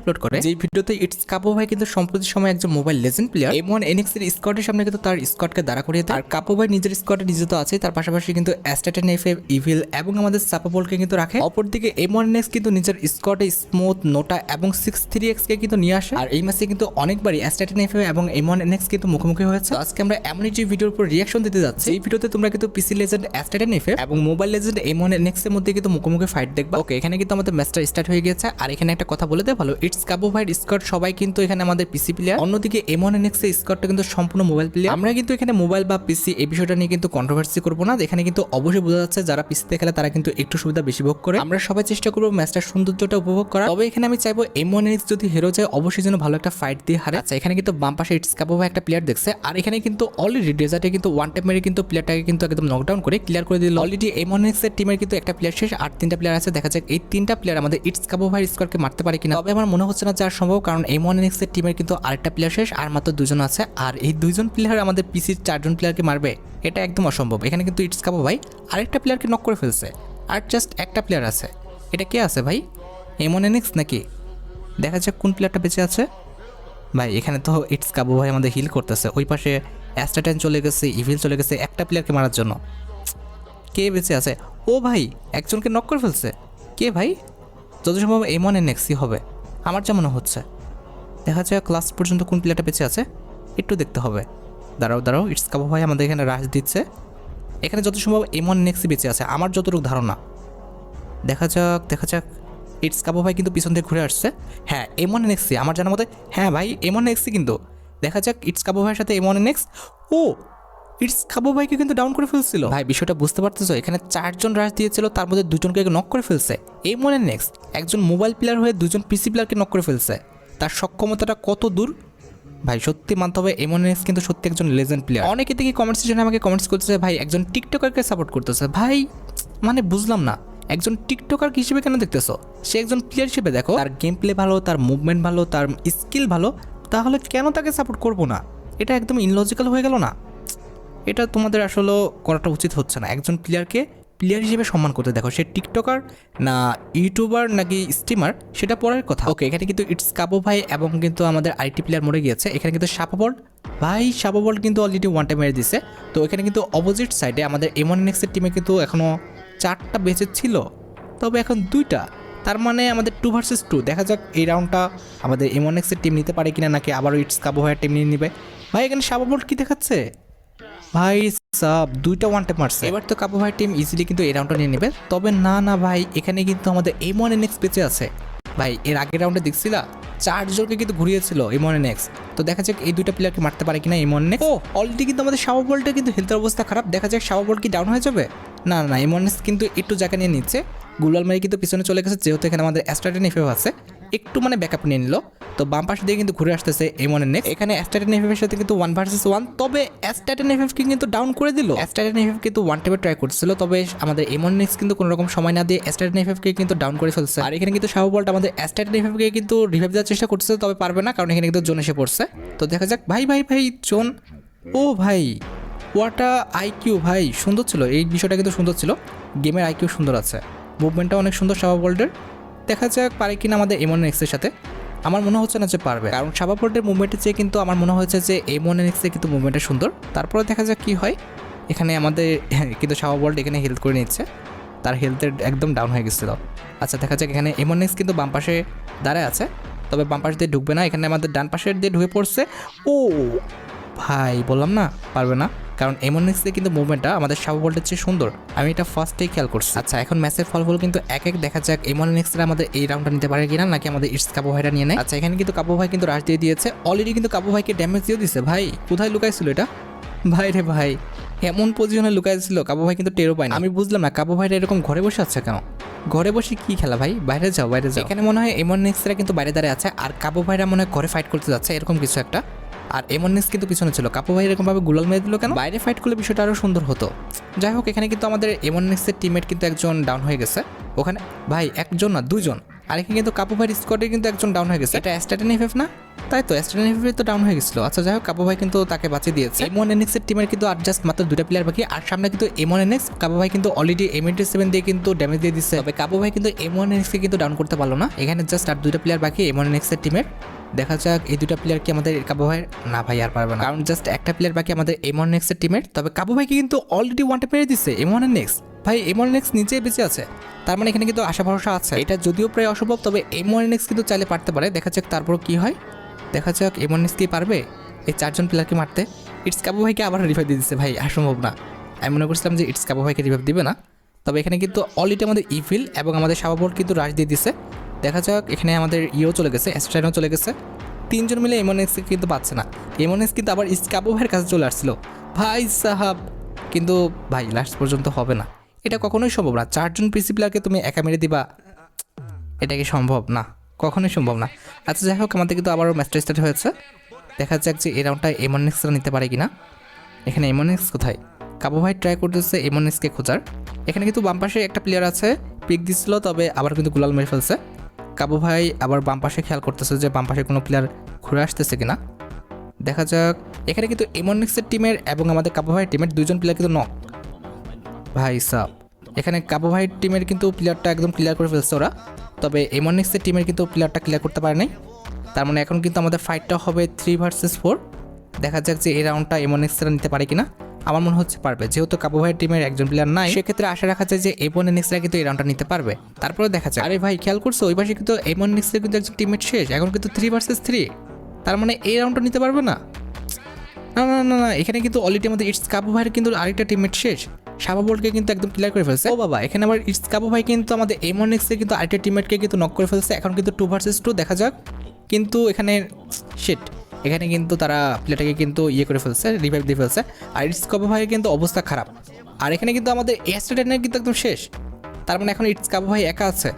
Upload করে, যে ভিডিওতে ইটস কাপু ভাই কিন্তু সম্প্রতি সময় একজন mobile legend player M1 NX এর স্কোয়াডের সামনে কিন্তু তার স্কোয়াডকে দাঁড়া করিয়ে দেয়। আর কাপু ভাই নিজের স্কোয়াডে নিজে তো আছে, তার পাশাপাশি কিন্তু অ্যাস্টাটেন এফএফ, ইভিল এবং আমাদের সাপাবলকে কিন্তু রাখে। অপরদিকে M1 NX কিন্তু নিজের স্কোয়াডে স্মুথ, নোটা এবং 63X কে কিন্তু নিয়ে আসে। আর এই ম্যাচে কিন্তু অনেকবারই অ্যাস্টাটেন এফএফ এবং M1 NX কিন্তু মুখোমুখি হয়েছে। আজকে আমরা এমন একটি ভিডিওর উপর রিয়াকশন দিতে যাচ্ছি, এই ভিডিওতে তোমরা কিন্তু পিসি লেজেন্ড অ্যাস্টাটেন এফএফ এবং মোবাইল লেজেন্ড M1 NX এর মধ্যে কিন্তু মুখোমুখি ফাইট দেখবা। ওকে, এখানে কিন্তু আমাদের ম্যাচটা স্টার্ট হয়ে গেছে। আর এখানে একটা কথা বলে দেয় ভালো, ইটস কাপু ভাইয়ের স্কোয়াড সবাই কিন্তু এখানে আমাদের পিসি প্লেয়ার, অন্যদিকে M1 NX এর স্কোয়াডটা কিন্তু সম্পূর্ণ মোবাইল প্লেয়ার। আমরা কিন্তু এখানে মোবাইল বা পিসি এই বিষয়টা নিয়ে কিন্তু কন্ট্রোভার্সি করবো না। এখানে কিন্তু অবশ্যই বোঝা যাচ্ছে যারা পিসিতে খেলে তারা কিন্তু একটু সুবিধা বেশি ভোগ করে। আমরা সবাই চেষ্টা করবো ম্যাচটার সৌন্দর্যটা উপভোগ করা। তবে এখানে আমি চাইবো M1 NX যদি হিরো যায় অবশ্যই যেন ভালো একটা ফাইট দিয়ে হারে। আচ্ছা, এখানে কিন্তু বাম পাশে ইটস কাপু ভাই একটা প্লেয়ার দেখছে। আর এখানে কিন্তু অলরেডি ডেজার্টে কিন্তু ওয়ান টাইম মেরে কিন্তু প্লেয়ারটাকে কিন্তু একদম নকডাউন করে ক্লিয়ার করে দিল। অলরেডি M1 NX এর টিমের কিন্তু একটা প্লেয়ার শেষ, আর 3টা প্লেয়ার আছে। দেখা যাক এই 3টা প্লেয়ার আমাদের ইটস কাপু ভাইয়ের স্কোয়াডকে মারতে পারে কিনা। তবে আমার মনে হচ্ছে না যার সম্ভব, কারণ M1 NX এর টিমের কিন্তু আরেকটা প্লেয়ার শেষ, আর মাত্র 2জন আছে। আর এই 2জন প্লেয়ার আমাদের পিসির 4জন প্লেয়ারকে মারবে, এটা একদম অসম্ভব। এখানে কিন্তু ইটস কাপু ভাই আরেকটা প্লেয়ারকে নক করে ফেলছে, আর জাস্ট একটা প্লেয়ার আছে। এটা কে আছে ভাই? M1 NX নাকি? দেখা যাক কোন প্লেয়ারটা বেঁচে আছে। ভাই এখানে তো ইটস কাবু ভাই আমাদের হিল করতেছে, ওই পাশে অ্যাস্টাটেন চলে গেছে, ইভিল চলে গেছে একটা প্লেয়ারকে মারার জন্য। কে বেঁচে আছে? ও ভাই, একজনকে নক করে ফেলছে। কে ভাই? যত সম্ভব M1 NX হবে আমার যা মনে হচ্ছে। দেখা যাক লাস্ট পর্যন্ত কোন প্লেয়ারটা বেঁচে আছে, একটু দেখতে হবে। দাঁড়াও, ইটস কাবু ভাই আমাদের এখানে রাশ দিচ্ছে। এখানে যত সম্ভব M1 NX বেঁচে আছে আমার যতটুকু ধারণা। দেখা যাক। ইটস কাবু ভাই কিন্তু পিছন থেকে ঘুরে আসছে। হ্যাঁ, M1 NX আমার জানার মতে। হ্যাঁ ভাই, M1 NX কিন্তু। দেখা যাক ইটস কাবু ভাইয়ের সাথে M1 NX। ও, ইটস কাবু ভাইকে কিন্তু ডাউন করে ফেলছিল। ভাই বিষয়টা বুঝতে পারতেছো, এখানে 4জন রাশ দিয়েছিল, তার মধ্যে 2জনকে নক করে ফেলছে। M1 NX একজন মোবাইল প্লেয়ার হয়ে 2জন পিসি প্লেয়ারকে নক করে ফেলছে। তার সক্ষমতাটা কত দূর ভাই, সত্যি মানতে হবে M1 NX কিন্তু সত্যি একজন লেজেন্ড প্লেয়ার। অনেকে দেখি কমেন্ট সেকশনে আমাকে কমেন্টস করতেছে ভাই একজন টিকটকারকে সাপোর্ট করতেছে। ভাই মানে বুঝলাম না, একজন টিকটকার হিসেবে কেন দেখতেছো? সে একজন প্লেয়ার হিসেবে দেখো, তার গেম প্লে ভালো, তার মুভমেন্ট ভালো, তার স্কিল ভালো, তাহলে কেন তাকে সাপোর্ট করবো না? এটা একদম ইনলজিক্যাল হয়ে গেল না? এটা তোমাদের আসলে করাটা উচিত হচ্ছে না। একজন প্লেয়ারকে প্লেয়ার হিসেবে সম্মান করতে দেখো, সে টিকটকার না ইউটিউবার নাকি স্ট্রিমার সেটা পরের কথা। ওকে, এখানে কিন্তু ইটস কাবু ভাই এবং কিন্তু আমাদের আইটি প্লেয়ার মরে গিয়েছে। এখানে কিন্তু সাপাবল্ট ভাই, সাপাবল্ট কিন্তু অলরেডি ওয়ান টাইম মেরে দিছে। তো এখানে কিন্তু অপোজিট সাইডে আমাদের M1 NX এর টিমে কিন্তু এখনও 4টা বেঁচে ছিল, তবে এখন 2টা। তার মানে আমাদের 2 ভার্সেস 2। দেখা যাক এই রাউন্ডটা আমাদের M1 NX এর টিম নিতে পারে কিনা, নাকি আবারও ইটস কাবু ভাইয়ের টিম নিয়ে নিবে। ভাই এখানে সাপাবল্ট কি দেখাচ্ছে ভাই, সাব 2টা ওয়ান টাইম মারছে। এবার তো কাবু ভাই টিম ইজিলি কিন্তু এই রাউন্ডটা নিয়ে নেবে। তবে না ভাই, এখানে কিন্তু আমাদের M1 NX বেঁচে আছে। ভাই এর আগের রাউন্ডে দেখছিলা 4জনকে কিন্তু ঘুরিয়েছিল M1 NX। তো দেখা যাক এই 2টা প্লেয়ারকে মারতে পারে কিনা M1 NX। ও অলরেডি কিন্তু আমাদের সাবাবল্টের কিন্তু হেলথের অবস্থা খারাপ। দেখা যাক সাবাবল্ট কি ডাউন হয়ে যাবে। না M1 NX কিন্তু একটু জায়গা নিয়ে নিচ্ছে। গুলাল মারি কিন্তু পিছনে চলে গেছে, যেহেতু এখানে আমাদের অ্যাস্টাটেন এফএফ আছে, একটু মানে ব্যাকআপ নিয়ে নিল। তো বাম পাশে দিয়ে কিন্তু ঘুরে আসতেছে M1 NX। এখানে অ্যাস্টাটেন এফএফ এর সাথে কিন্তু 1 ভার্সেস 1, তবে অ্যাস্টাটেন এফএফ কিন্তু ডাউন করে দিল। অ্যাস্টাটেন এফএফ কিন্তু ওয়ান টাইমে ট্রাই করছিল, তবে আমাদের M1 NX কিন্তু কোনো রকম সময় না দিয়ে অ্যাস্টাটেন এফএফ কে কিন্তু ডাউন করে ফেলছে। আর এখানে কিন্তু সাবাবল্ট আমাদের অ্যাস্টাটেন এফএফ কে কিন্তু রিভাইভ দেওয়ার চেষ্টা করছে, তবে পারবে না, কারণ এখানে কিন্তু জোন এসে পড়ছে। তো দেখা যাক ভাই জোন। ও ভাই, ওয়াটা আইকিউ ভাই সুন্দর ছিল, এই বিষয়টা কিন্তু সুন্দর ছিল। গেমের আইকিউ সুন্দর আছে, মুভমেন্টটা অনেক সুন্দর সাবাবল্টের। দেখা যাক পারে কিনা আমাদের M1 NX এর সাথে। আমার মনে হচ্ছে না যে পারবে, কারণ সাবাবল্টের মুভমেন্টের চেয়ে কিন্তু আমার মনে হয়েছে যে M1 NX এর কিন্তু মুভমেন্টটা সুন্দর। তারপরে দেখা যাক কি হয়। এখানে আমাদের কিন্তু সাবাবল্ট এখানে হেলথ করে নিচ্ছে, তার হেলথের একদম ডাউন হয়ে গেছিল। আচ্ছা দেখা যাক, এখানে M1 NX কিন্তু বাম পাশে দাঁড়ায় আছে, তবে বাম পাশ দিয়ে ঢুকবে না, এখানে আমাদের ডান পাশের দিয়ে ঢুকে পড়ছে। ও ভাই বললাম না পারবে না, কারণ M1 NX এর কিন্তু মুভমেন্টটা আমাদের সাবাবল্টের চেয়ে সুন্দর। আমি এটা ফার্স্টেই খেয়াল করছি। আচ্ছা এখন ম্যাচের ফলাফল কিন্তু এক দেখা যাক M1 NX এর আমাদের এই রাউন্ডটা নিতে পারে কিনা, নাকি আমাদের ইটস কাবু ভাইরা নিয়ে নেয়। আচ্ছা এখানে কিন্তু কাবু ভাই কিন্তু রাশ দিয়ে দিয়েছে, অলরেডি কিন্তু কাবু ভাইকে ড্যামেজ দিয়ে দিয়েছে। ভাই কোথায় লুকাইছিল এটা? ভাই রে ভাই, এমন পজিশনে লুকাইছিল কাবু ভাই কিন্তু টেরও পায় না। আমি বুঝলাম না কাবু ভাইরা এরকম ঘরে বসে আছে কেন? ঘরে বসে কি খেলা ভাই? বাইরে যাও। এখানে মনে হয় M1 NX এরা কিন্তু বাইরে দাঁড়িয়ে আছে, আর কাবু ভাইরা মনে হয় ঘরে ফাইট করতে যাচ্ছে, এরকম কিছু একটা। আর M1 NX কিন্তু পিছনে ছিল। কাপু ভাই এরকমভাবে গুলাল মেরে দিল কেন? বাইরে ফাইট করলে বিষয়টা আরও সুন্দর হতো। যাই হোক, এখানে কিন্তু আমাদের M1 NX এর টিমমেট কিন্তু একজন ডাউন হয়ে গেছে ওখানে। ভাই একজন না 2জন। আর এখানে কিন্তু কাপু ভাইয়ের স্কোয়াডে কিন্তু একজন ডাউন হয়ে গেছে। এটা অ্যাস্টাটেন এফএফ না? তাই তো স্ট্যান্ডার্ড তো ডাউন হয়ে গেছিল। আচ্ছা যাই হোক, কাবু ভাই কিন্তু তাকে বাঁচিয়ে দিয়েছে। M1NX এর টিমের কিন্তু আর জাস্ট মাত্র 2টা প্লেয়ার বাকি, আর সামনে কিন্তু M1NX। কাবু ভাই কিন্তু অলরেডি M87 দিয়ে কিন্তু ড্যামেজ দিয়ে দিচ্ছে, তবে কাবু ভাই কিন্তু M1NX কে কিন্তু ডাউন করতে পারলো না। এখানে জাস্ট আর 2টা প্লেয়ার বাকি M1NX এর টিমের। দেখা যাক এই 2টা প্লেয়ার কি আমাদের কাবু ভাইয়ের, না ভাই আর পারবে না, কারণ জাস্ট একটা প্লেয়ার বাকি আমাদের M1NX এর টিমের। তবে কাবু ভাইকে কিন্তু অলরেডি ওয়ানটা পেরে দিচ্ছে M1NX। ভাই M1NX নিচে বেঁচে আছে, তার মানে এখানে কিন্তু আশা ভরসা আছে। এটা যদিও প্রায় অসম্ভব, তবে M1NX কিন্তু চাইলে পারতে পারে। দেখা যাক তারপর কি হয়, দেখা যাক M1NX কি পারবে এই 4জন প্লেয়ারকে মারতে। ইটস কাবু ভাইকে আবার রিভাইভ দিয়ে দিচ্ছে। ভাই অসম্ভব না, আমি মনে করছিলাম যে ইটস কাবু ভাইকে রিভাইভ দিবে না, তবে এখানে কিন্তু অলরেডি আমাদের ইভিল এবং আমাদের সাবাবোল্ট কিন্তু রাশ দিয়ে দিচ্ছে। দেখা যাক এখানে আমাদের ইও চলে গেছে, অ্যাস্ট্রাইনও চলে গেছে, 3জন মিলে M1NX কিন্তু পাচ্ছে না। M1NX কিন্তু আবার ইটস কাবু ভাইয়ের কাছে চলে আসছিল ভাই সাহাব, কিন্তু ভাই লাস্ট পর্যন্ত হবে না, এটা কখনোই সম্ভব না। 4জন পিসি প্লেয়ারকে তুমি একা মেরে দিবা, এটা কি সম্ভব? না, কখনোই সম্ভব না। আচ্ছা যাই হোক, আমাদের কিন্তু আবারও ম্যাচটা স্টার্ট হয়েছে। দেখা যাক যে এই রাউন্ডটা M1NX নিতে পারে কিনা। এখানে M1NX কোথায়? কাবু ভাই ট্রাই করতেছে M1NX কে খোঁজার। এখানে কিন্তু বাম পাশে একটা প্লেয়ার আছে, পিক দিছিল, তবে আবার কিন্তু গুলাল মেরে ফেলছে। কাবু ভাই আবার বাম পাশে খেয়াল করতেছে যে বাম পাশে কোনো প্লেয়ার ঘুরে আসতেছে কিনা। দেখা যাক, এখানে কিন্তু M1NX এর টিমের এবং আমাদের কাবু ভাইয়ের টিমের 2জন প্লেয়ার কিন্তু নক। ভাই সাব, এখানে কাবু ভাইয়ের টিমের কিন্তু প্লেয়ারটা একদম ক্লিয়ার করে ফেলছে ওরা, তবে M1NX এর টিমের কিন্তু প্লেয়ারটা ক্লিয়ার করতে পারে নাই। তার মানে এখন কিন্তু আমাদের ফাইটটা হবে 3 ভার্সেস 4। দেখা যাক যে এই রাউন্ডটা M1NX নিতে পারে কিনা। আমার মনে হচ্ছে পারবে, যেহেতু কাবু ভাইয়ের টিমের একজন প্লেয়ার নাই, সেক্ষেত্রে আশা রাখা যায় যে M1NX কিন্তু এই রাউন্ডটা নিতে পারবে। তারপরে দেখা যাক। আরে ভাই খেয়াল করছো, ওই পাশে কিন্তু M1NX এর কিন্তু একজন টিমমেট শেষ, এখন কিন্তু 3 ভার্সেস 3। তার মানে এই রাউন্ডটা নিতে পারবে না। না না না না, এখানে কিন্তু অলরেডি আমাদের ইটস কাবু ভাইয়ের কিন্তু আরেকটা টিমমেট শেষ, সাবাবোল্টকে কিন্তু একদম ক্লিয়ার করে ফেলছে। ও বাবা, এখানে আবার ইটস কাবু ভাই কিন্তু আমাদের M1NX এর কিন্তু আরেকটা টিমমেটকে কিন্তু নক করে ফেলছে। এখন কিন্তু 2 ভার্সেস 2। দেখা যাক, কিন্তু এখানে শিট, এখানে কিন্তু তারা প্লেটাকে কিন্তু করে ফেলছে, রিভাইভ দিয়ে ফেলছে। আর ইটস কাবু ভাইয়ের কিন্তু অবস্থা খারাপ। আর এখানে কিন্তু আমাদের এস্টারটেনের কিন্তু একদম শেষ। তার মানে এখন ইটস কাবু ভাই একা আছে,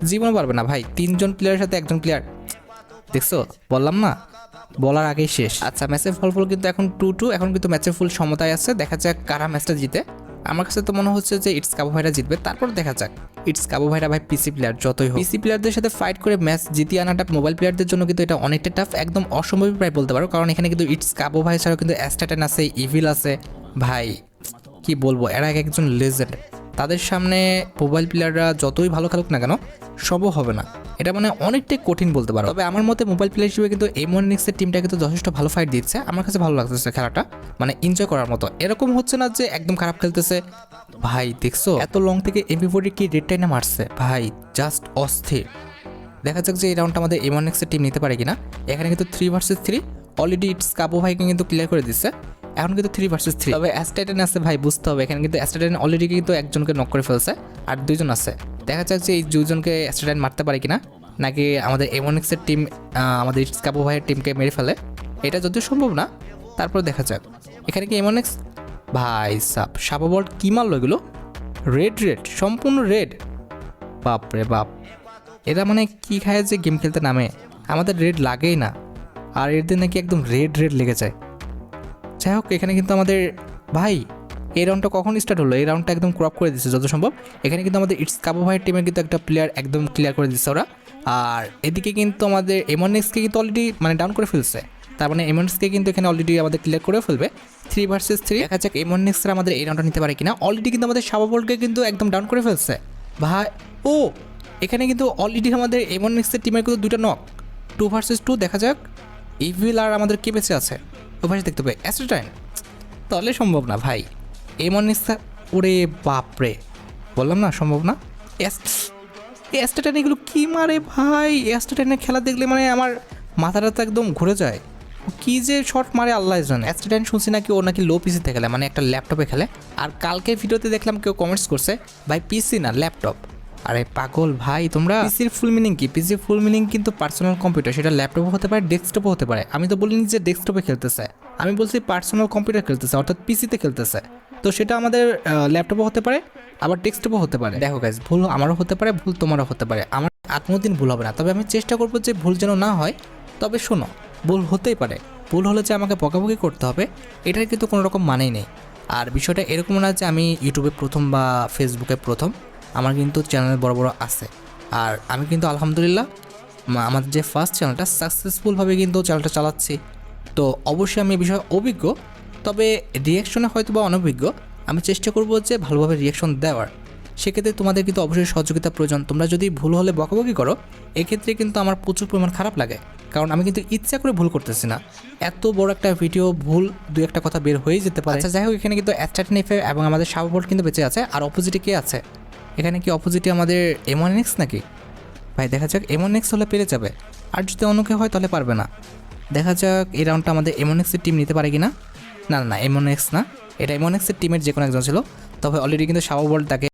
জীবনও পারবে না ভাই। 3জন প্লেয়ারের সাথে একজন প্লেয়ার, দেখছো বললাম না, বলার আগেই শেষ। আচ্ছা, ম্যাচের ফলাফল কিন্তু এখন 2-2, এখন কিন্তু ম্যাচের ফুল সমতায় আছে। দেখা যাক কারা ম্যাচটা জিতে। আমার কাছে তো মনে হচ্ছে যে ইটস কাবু ভাইরা জিতবে। তারপর দেখা যাক, ইটস কাবু ভাইরা ভাই পিসি প্লেয়ার, যতই হোক পিসি প্লেয়ারদের সাথে ফাইট করে ম্যাচ জিতিয়ে আনাটা মোবাইল প্লেয়ারদের জন্য কিন্তু এটা অনেকটা টাফ, একদম অসম্ভবই প্রায় বলতে পারো। কারণ এখানে কিন্তু ইটস কাবু ভাই ছাড়াও কিন্তু অ্যাস্টাটেন আছে, ইভিল আছে। ভাই কি বলবো, এরা একজন লেজেন্ড, তাদের সামনে মোবাইল প্লেয়াররা যতই ভালো খেলুক না কেন সম্ভব হবে না। এটা মানে অনেকটাই কঠিন বলতে পারো। তবে আমার মতে মোবাইল প্লেয়ার হিসেবে কিন্তু M1NX এর টিমটা কিন্তু যথেষ্ট ভালো ফাইট দিচ্ছে। আমার কাছে ভালো লাগতেছে খেলাটা, মানে এনজয় করার মতো। এরকম হচ্ছে না যে একদম খারাপ খেলতেছে। ভাই দেখছো এত লং থেকে MP40 কি রেড টাইনে মারছে, ভাই জাস্ট অস্থির। দেখা যাক যে এই রাউন্ডটা আমাদের M1NX এর টিম নিতে পারে কিনা। এখানে কিন্তু 3 ভার্সেস 3, অলরেডি ইটস কাবু ভাইকে কিন্তু ক্লিয়ার করে দিচ্ছে। এখন কিন্তু 3 ভার্সেস 3, তবে অ্যাস্টাটেন আছে ভাই, বুঝতে হবে। এখানে কিন্তু অ্যাস্টাটেন অলরেডি কিন্তু একজনকে নক করে ফেলছে, আর 2জন আছে। দেখা যাক যে এই 2জনকে অ্যাস্টাটেন মারতে পারে কিনা, নাকি আমাদের M1NX এর টিম আমাদের ইটস কাবু ভাইয়ের টিমকে মেরে ফেলে। এটা যদিও সম্ভব না, তারপর দেখা যাক। এখানে কি M1NX, ভাই সাবাবোল্ট কি মারলো এগুলো, রেড সম্পূর্ণ রেড, বাপ রে বাপ। এরা মানে কি খায় যে গেম খেলতে নামে, আমাদের রেড লাগেই না, আর এদের নাকি একদম রেড লেগে যায়। যাই হোক, এখানে কিন্তু আমাদের ভাই এই রাউন্ডটা কখন স্টার্ট হলো, এই রাউন্ডটা একদম ক্রপ করে দিচ্ছে যত সম্ভব। এখানে কিন্তু আমাদের ইটস কাবু ভাইয়ের টিমের কিন্তু একটা প্লেয়ার একদম ক্লিয়ার করে দিচ্ছে ওরা। আর এদিকে কিন্তু আমাদের M1NX কিন্তু অলরেডি মানে ডাউন করে ফেলছে। তার মানে M1NX কিন্তু এখানে অলরেডি আমাদের ক্লিয়ার করে ফেলবে 3 ভার্সেস 3। দেখা যাক M1NX আমাদের এই রাউন্ডটা নিতে পারে কিনা। অলরেডি কিন্তু আমাদের সাবাবোল্টকে কিন্তু একদম ডাউন করে ফেলছে ভাই। ও এখানে কিন্তু অলরেডি আমাদের M1NX টিমের কিন্তু 2টা নক, 2 ভার্সেস 2। দেখা যাক ইভিল আর আমাদের কে বেঁচে আছে, ও ভাই দেখতে পাই অ্যাস্টাটাইন, তাহলে সম্ভব না ভাই। M1NX, ওরে বাপরে, বললাম না সম্ভব না। অ্যাস্টাটাইন এগুলো কি মারে ভাই, অ্যাস্টাটাইনের খেলা দেখলে মানে আমার মাথাটা তো একদম ঘুরে যায়। কি যে শট মারে আল্লাহ জানে। অ্যাস্টাটাইন শুনছি নাকি ও নাকি লো পিসিতে খেলে, মানে একটা ল্যাপটপে খেলে। আর কালকে ভিডিওতে দেখলাম কেউ কমেন্টস করছে ভাই পিসি না ল্যাপটপ। আরে পাগল ভাই তোমরা, পিসির ফুল মিনিং কি? পিসির ফুল মিনিং কিন্তু পার্সোনাল কম্পিউটার, সেটা ল্যাপটপও হতে পারে, ডেস্কটপও হতে পারে। আমি তো বলিনি যে ডেস্কটপে খেলতেছে, আমি বলছি পার্সোনাল কম্পিউটার খেলতেছে, অর্থাৎ পিসিতে খেলতেছে। তো সেটা আমাদের ল্যাপটপও হতে পারে, আবার ডেস্কটপও হতে পারে। দেখো গাইস, ভুল আমারও হতে পারে, ভুল তোমারও হতে পারে, আমার আর কোনোদিন ভুল হবে না। তবে আমি চেষ্টা করবো যে ভুল যেন না হয়। তবে শোনো, ভুল হতেই পারে, ভুল হলে যে আমাকে বকাবকি করতে হবে এটার কিন্তু কোনো রকম মানেই নেই। আর বিষয়টা এরকম না যে আমি ইউটিউবে প্রথম বা ফেসবুকে প্রথম, আমার কিন্তু চ্যানেল বড় বড় আছে। আর আমি কিন্তু আলহামদুলিল্লাহ আমাদের যে ফার্স্ট চ্যানেলটা সাকসেসফুলভাবে কিন্তু চ্যানেলটা চালাচ্ছি। তো অবশ্যই আমি এই বিষয়ে অভিজ্ঞ, তবে রিয়াকশনে হয়তো বা অনভিজ্ঞ। আমি চেষ্টা করব যে ভালোভাবে রিয়াকশন দেওয়ার। সেক্ষেত্রে তোমাদের কিন্তু অবশ্যই সহযোগিতা প্রয়োজন। তোমরা যদি ভুল হলে বকাবকি করো, এক্ষেত্রে কিন্তু আমার প্রচুর পরিমাণ খারাপ লাগে, কারণ আমি কিন্তু ইচ্ছা করে ভুল করতেছি না। এত বড় একটা ভিডিও ভুল দু একটা কথা বের হয়েই যেতে পারে। আচ্ছা যাই হোক, এখানে কিন্তু S13F এবং আমাদের সাপোর্ট কিন্তু বেঁচে আছে। আর অপোজিটে কে আছে? এখানে কি অপোজিটে আমাদের M1X নাকি? ভাই দেখা যাক, M1X হলে পেরে যাবে, আর যদি অন্য কেউ হয় তাহলে পারবে না। দেখা যাক এই রাউন্ডটা আমাদের M1X এর টিম নিতে পারে কিনা। না না না, M1X না, এটা M1X এর টিমের যে কোনো একজন ছিল। তবে অলরেডি কিন্তু সাপোর্ট তাকে